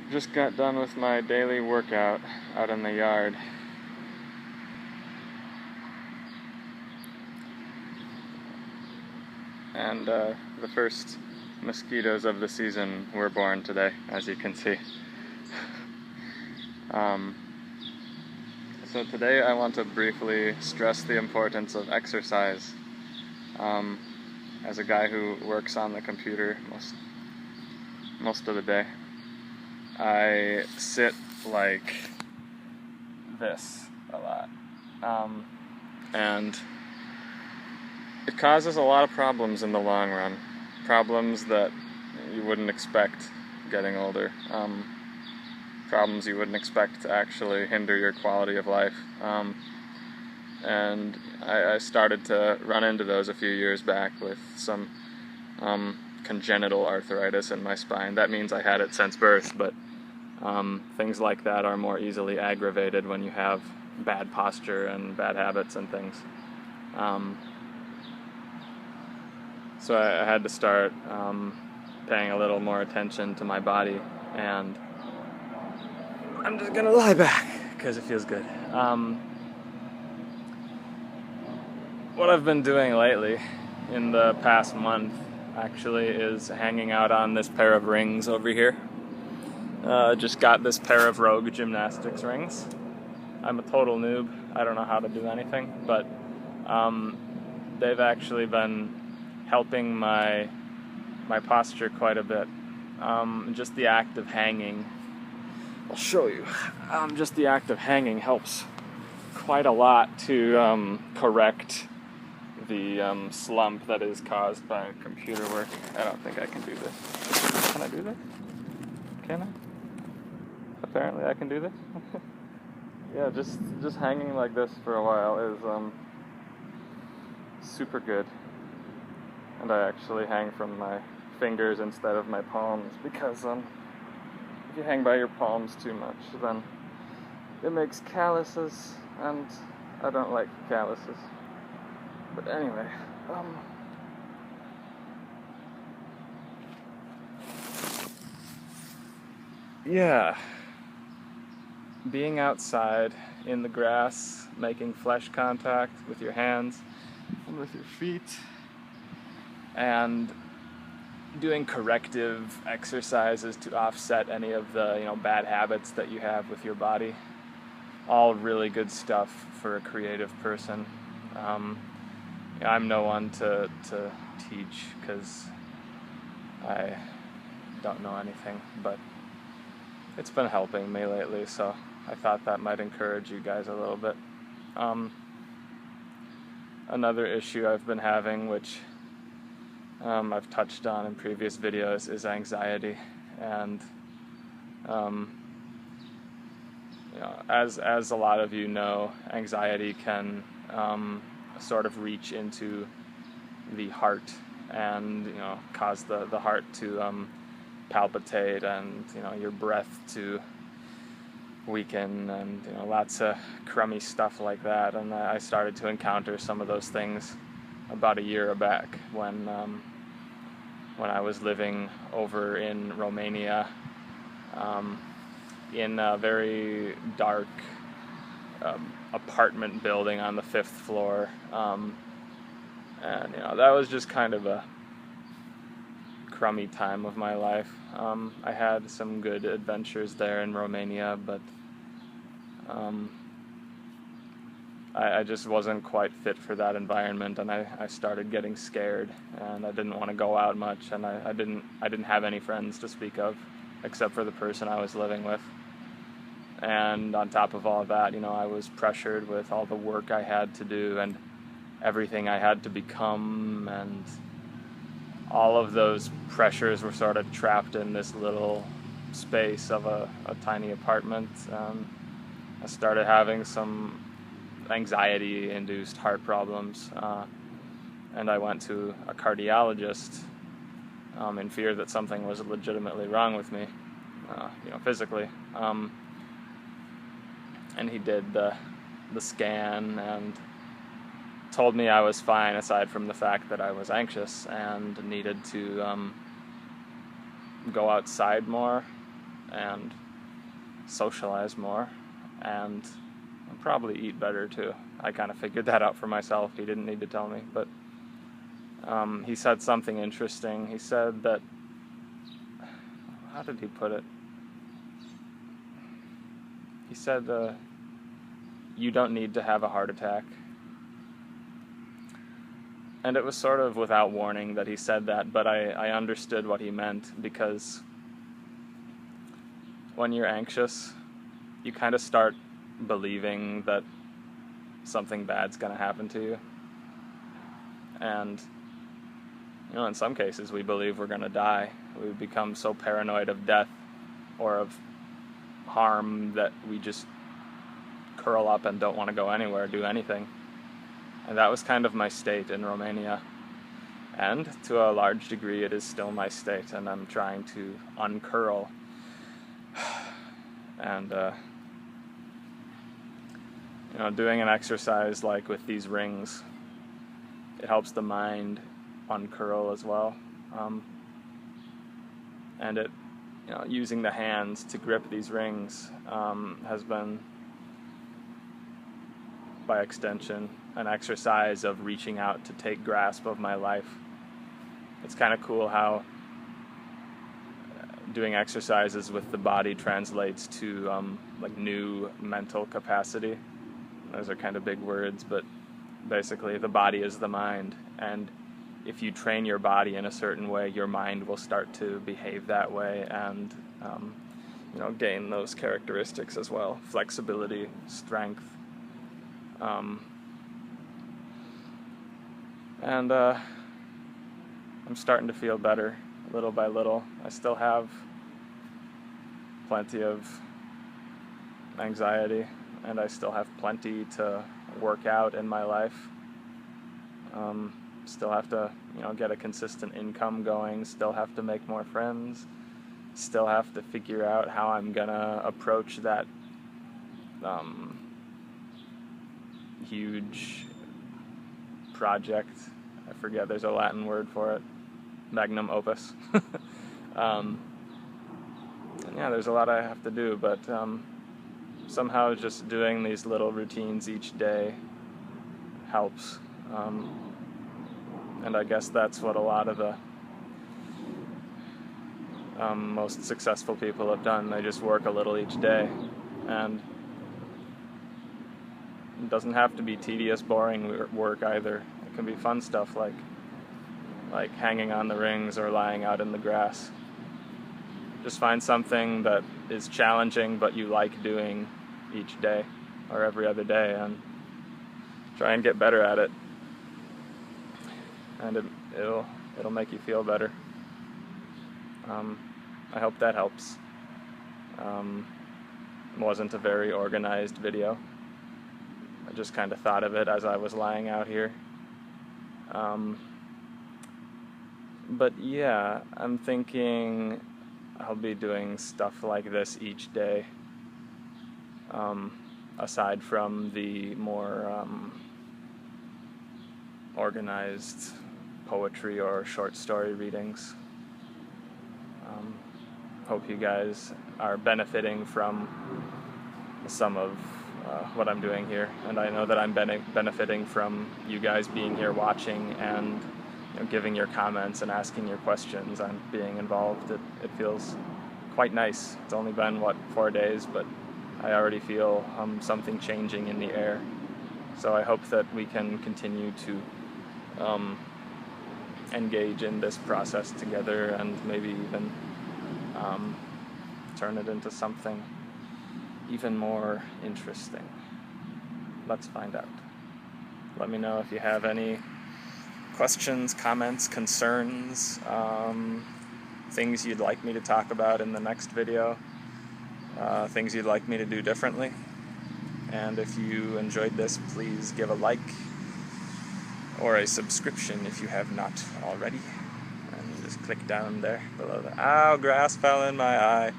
Just got done with my daily workout out in the yard. And the first mosquitoes of the season were born today, as you can see. So today I want to briefly stress the importance of exercise. As a guy who works on the computer most of the day, I sit like this a lot, and it causes a lot of problems in the long run. Problems that you wouldn't expect getting older. Problems you wouldn't expect to actually hinder your quality of life. And I started to run into those a few years back with some congenital arthritis in my spine. That means I had it since birth, but things like that are more easily aggravated when you have bad posture and bad habits and things. So I had to start paying a little more attention to my body, and I'm just gonna lie back because it feels good. What I've been doing lately, in the past month, actually, is hanging out on this pair of rings over here. Just got this pair of Rogue gymnastics rings. I'm a total noob. I don't know how to do anything, but they've actually been helping my posture quite a bit. Just the act of hanging, I'll show you. Just the act of hanging helps quite a lot to correct the slump that is caused by computer work. I don't think I can do this. Can I do this? Can I? Apparently I can do this. Yeah, just hanging like this for a while is super good. And I actually hang from my fingers instead of my palms because if you hang by your palms too much, then it makes calluses, and I don't like calluses. But anyway, yeah, being outside in the grass, making flesh contact with your hands and with your feet, and doing corrective exercises to offset any of the bad habits that you have with your body. All really good stuff for a creative person. I'm no one to teach because I don't know anything, but it's been helping me lately, so I thought that might encourage you guys a little bit. Another issue I've been having, which I've touched on in previous videos, is anxiety. And as a lot of you know, anxiety can sort of reach into the heart and cause the heart to palpitate, and your breath to weaken, and lots of crummy stuff like that. And I started to encounter some of those things about a year back when I was living over in Romania, in a very dark apartment building on the 5th floor, and that was just kind of a crummy time of my life. I had some good adventures there in Romania, but I just wasn't quite fit for that environment, and I started getting scared, and I didn't want to go out much, and I didn't have any friends to speak of, except for the person I was living with. And on top of all of that, I was pressured with all the work I had to do and everything I had to become, and all of those pressures were sort of trapped in this little space of a tiny apartment. I started having some anxiety-induced heart problems, and I went to a cardiologist in fear that something was legitimately wrong with me, physically. And he did the scan and told me I was fine, aside from the fact that I was anxious and needed to go outside more and socialize more, and probably eat better too. I kind of figured that out for myself. He didn't need to tell me, but he said something interesting. He said that, how did he put it? He said, you don't need to have a heart attack. And it was sort of without warning that he said that, but I understood what he meant, because when you're anxious, you kind of start believing that something bad's going to happen to you. And, in some cases we believe we're going to die. We become so paranoid of death or of harm that we just curl up and don't want to go anywhere, do anything. And that was kind of my state in Romania. And to a large degree it is still my state, and I'm trying to uncurl. And doing an exercise like with these rings, it helps the mind uncurl as well. And it, using the hands to grip these rings has been, by extension, an exercise of reaching out to take grasp of my life. It's kind of cool how doing exercises with the body translates to like new mental capacity. Those are kind of big words, but basically the body is the mind, and if you train your body in a certain way, your mind will start to behave that way and gain those characteristics as well: flexibility, strength. And I'm starting to feel better little by little. I still have plenty of anxiety, and I still have plenty to work out in my life. Still have to, get a consistent income going, still have to make more friends, still have to figure out how I'm gonna approach that huge project. I forget, there's a Latin word for it. Magnum opus. There's a lot I have to do, but somehow just doing these little routines each day helps. And I guess that's what a lot of the most successful people have done. They just work a little each day, and it doesn't have to be tedious, boring work either. It can be fun stuff like hanging on the rings or lying out in the grass. Just find something that is challenging but you like doing each day or every other day, and try and get better at it. And it'll make you feel better. I hope that helps. It wasn't a very organized video. I just kind of thought of it as I was lying out here. But yeah, I'm thinking I'll be doing stuff like this each day, aside from the more organized poetry or short story readings. Hope you guys are benefiting from some of what I'm doing here, and I know that I'm benefiting from you guys being here watching and giving your comments and asking your questions and being involved. It feels quite nice. It's only been 4 days, but I already feel something changing in the air. So I hope that we can continue to engage in this process together, and maybe even turn it into something even more interesting. Let's find out. Let me know if you have any questions, comments, concerns, things you'd like me to talk about in the next video, things you'd like me to do differently. And if you enjoyed this, please give a like or a subscription if you have not already. And just click down there below the... Ow, grass fell in my eye.